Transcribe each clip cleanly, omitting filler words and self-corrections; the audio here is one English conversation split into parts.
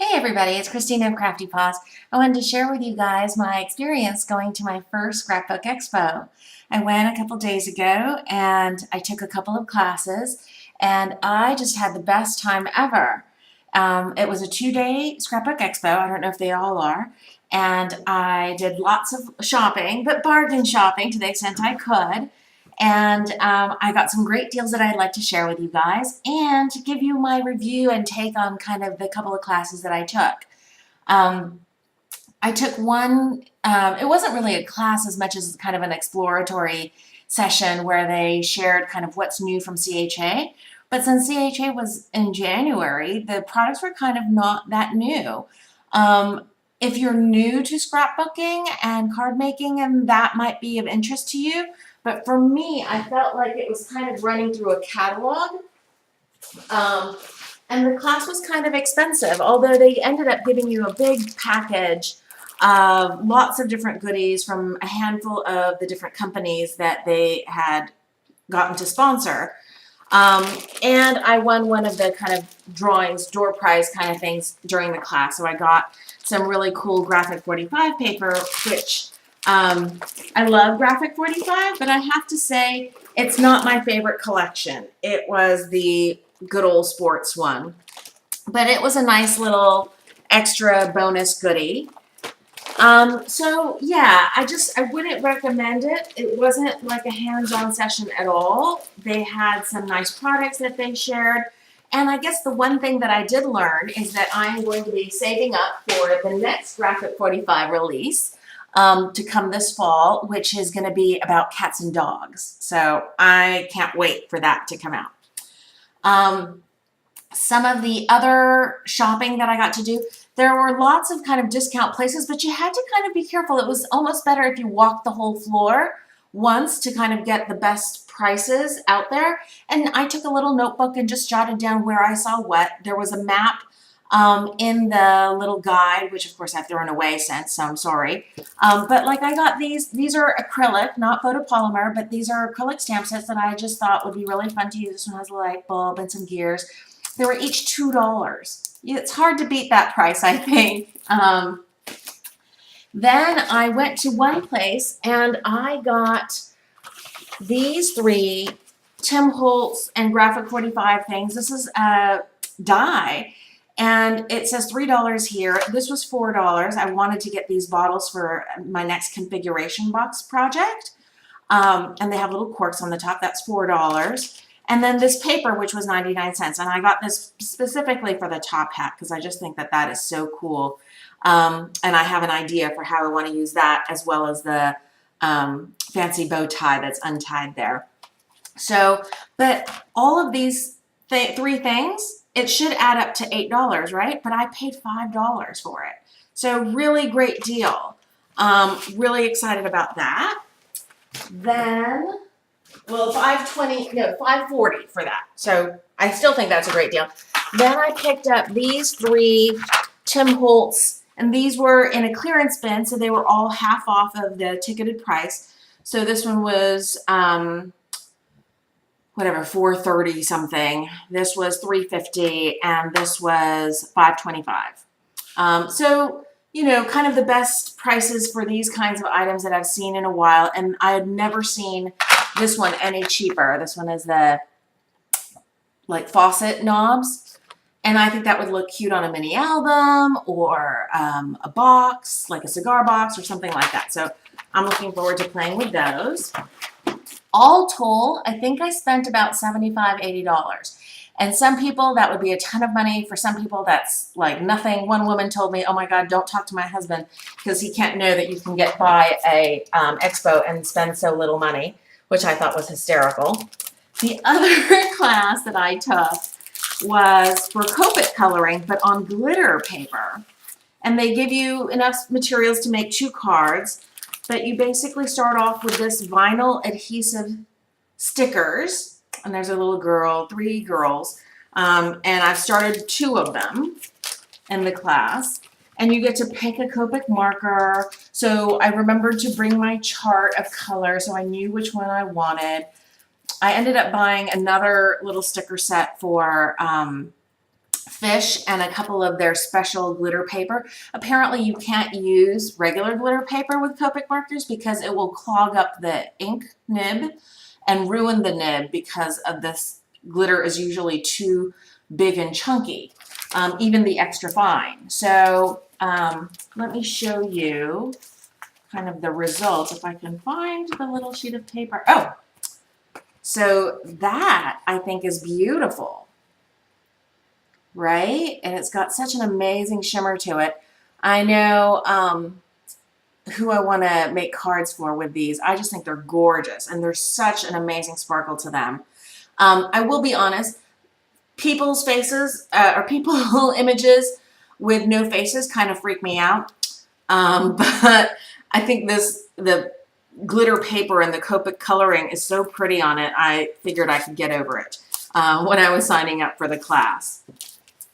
Hey everybody, it's Kristina of Crafty Paws. I wanted to share with you guys my experience going to my first Scrapbook Expo. I went a couple days ago and I took a couple of classes and I just had the best time ever. It was a 2-day Scrapbook Expo, I don't know if they all are, and I did lots of shopping, but bargain shopping to the extent I could. And I got some great deals that I'd like to share with you guys and to give you my review and take on kind of the couple of classes that I took. Um, I took one, it wasn't really a class as much as kind of an exploratory session where they shared kind of what's new from CHA. But since CHA was in January, the products were kind of not that new. If you're new to scrapbooking and card making, and that might be of interest to you, but for me, I felt like it was kind of running through a catalog. And the class was kind of expensive, although they ended up giving you a big package of lots of different goodies from a handful of the different companies that they had gotten to sponsor. And I won one of the kind of drawings, door prize kind of things during the class. So I got some really cool graphic 45 paper, which I love graphic 45, but I have to say it's not my favorite collection. It was the good old sports one, but it was a nice little extra bonus goodie. So yeah, I wouldn't recommend it. It wasn't like a hands-on session at all. They had some nice products that they shared. And I guess the one thing that I did learn is that I'm going to be saving up for the next Graphic 45 release to come this fall, which is going to be about cats and dogs. So I can't wait for that to come out. Some of the other shopping that I got to do, there were lots of kind of discount places, but you had to kind of be careful. It was almost better if you walked the whole floor once to kind of get the best prices out there. And I took a little notebook and just jotted down where I saw what. There was a map in the little guide, which of course I've thrown away since, so I'm sorry. But like I got these are acrylic, not photopolymer, but these are acrylic stamp sets that I just thought would be really fun to use. This one has a light bulb and some gears. They were each $2. It's hard to beat that price, I think. Then I went to one place and I got these three Tim Holtz and Graphic 45 things. This is a die and it says $3 here. This was $4. I wanted to get these bottles for my next configuration box project. And they have little corks on the top. That's $4. And then this paper, which was 99 cents. And I got this specifically for the top hat because I just think that that is so cool. And I have an idea for how I want to use that as well as the fancy bow tie that's untied there. So, but all of these three things, it should add up to $8, right? But I paid $5 for it. So really great deal. Really excited about that. Then, well, $5.40 for that. So I still think that's a great deal. Then I picked up these three Tim Holtz, and these were in a clearance bin, so they were all half off of the ticketed price. So this one was whatever, $4.30 something. This was $3.50, and this was $5.25. So you know, kind of the best prices for these kinds of items that I've seen in a while, and I had never seen this one any cheaper. This one is the like faucet knobs, and I think that would look cute on a mini album or a box, like a cigar box or something like that. So I'm looking forward to playing with those. All told, I think I spent about $75, $80. And some people, that would be a ton of money. For some people, that's like nothing. One woman told me, oh my God, don't talk to my husband because he can't know that you can get by a expo and spend so little money, which I thought was hysterical. The other class that I took was for Copic coloring, but on glitter paper. And they give you enough materials to make 2 cards, but you basically start off with this vinyl adhesive stickers. And there's a little girl, 3 girls, and I've started 2 of them in the class. And you get to pick a Copic marker. So I remembered to bring my chart of color so I knew which one I wanted. I ended up buying another little sticker set for fish and a couple of their special glitter paper. Apparently you can't use regular glitter paper with Copic markers because it will clog up the ink nib and ruin the nib because of this glitter is usually too big and chunky, even the extra fine. So let me show you kind of the results if I can find the little sheet of paper. Oh, so that I think is beautiful, right? And it's got such an amazing shimmer to it. I know who I want to make cards for with these. I just think they're gorgeous and there's such an amazing sparkle to them. I will be honest, people's faces or people images with no faces kind of freak me out. But I think the glitter paper and the Copic coloring is so pretty on it, I figured I could get over it when I was signing up for the class.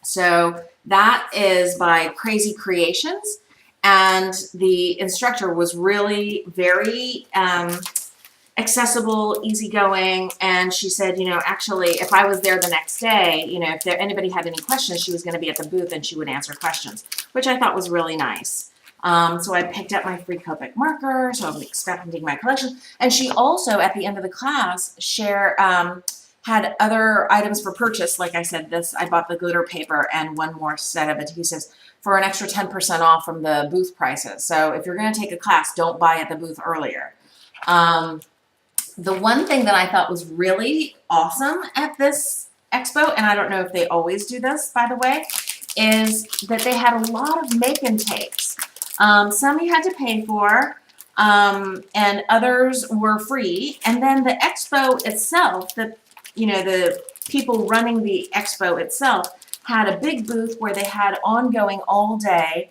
So that is by Crazy Creations, and the instructor was really very accessible, easygoing, and she said, you know, actually, if I was there the next day, you know, if anybody had any questions, she was going to be at the booth and she would answer questions, which I thought was really nice. So I picked up my free Copic marker, so I'm expanding my collection. And she also, at the end of the class, had other items for purchase. Like I said, I bought the glitter paper and one more set of adhesives for an extra 10% off from the booth prices. So if you're going to take a class, don't buy at the booth earlier. The one thing that I thought was really awesome at this expo, and I don't know if they always do this, by the way, is that they had a lot of make and takes. Some you had to pay for, and others were free. And then the expo itself, the people running the expo itself had a big booth where they had ongoing all day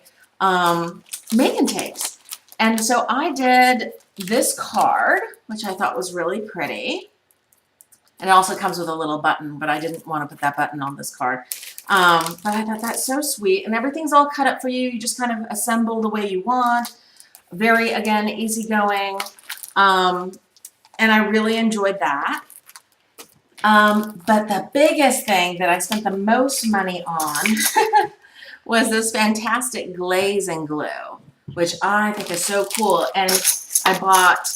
make and takes. And so I did this card, which I thought was really pretty. And it also comes with a little button, but I didn't want to put that button on this card. But I thought that's so sweet. And everything's all cut up for you. You just kind of assemble the way you want. Very, again, easygoing. And I really enjoyed that. But the biggest thing that I spent the most money on was this fantastic glaze and glue, which I think is so cool. And I bought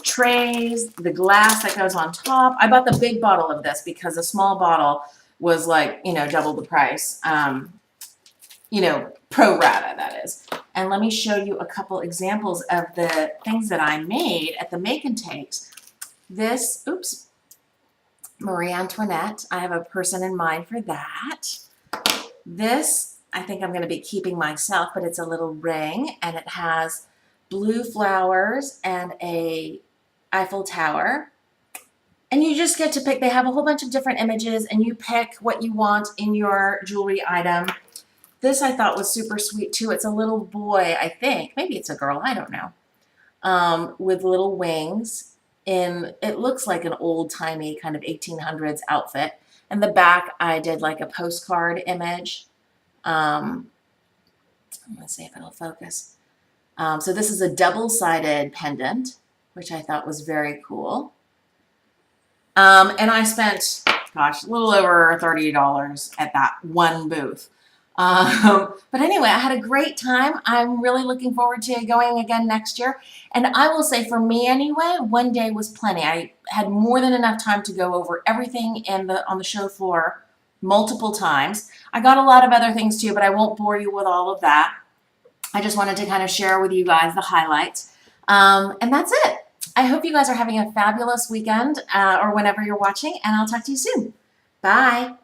trays, the glass that goes on top. I bought the big bottle of this because the small bottle was like, double the price, pro rata, that is. And let me show you a couple examples of the things that I made at the Make and Takes. This, Marie Antoinette. I have a person in mind for that. This, I think I'm going to be keeping myself, but it's a little ring, and it has blue flowers and a Eiffel Tower. And you just get to pick, they have a whole bunch of different images, and you pick what you want in your jewelry item. This I thought was super sweet too. It's a little boy, I think. Maybe it's a girl, I don't know. With little wings. It looks like an old-timey kind of 1800s outfit. And the back, I did like a postcard image. Let's see if it'll focus. So this is a double-sided pendant, which I thought was very cool. And I spent, gosh, a little over $30 at that one booth. But anyway, I had a great time. I'm really looking forward to going again next year. And I will say for me anyway, one day was plenty. I had more than enough time to go over everything on the show floor multiple times. I got a lot of other things too, but I won't bore you with all of that. I just wanted to kind of share with you guys the highlights. And that's it. I hope you guys are having a fabulous weekend or whenever you're watching, and I'll talk to you soon. Bye.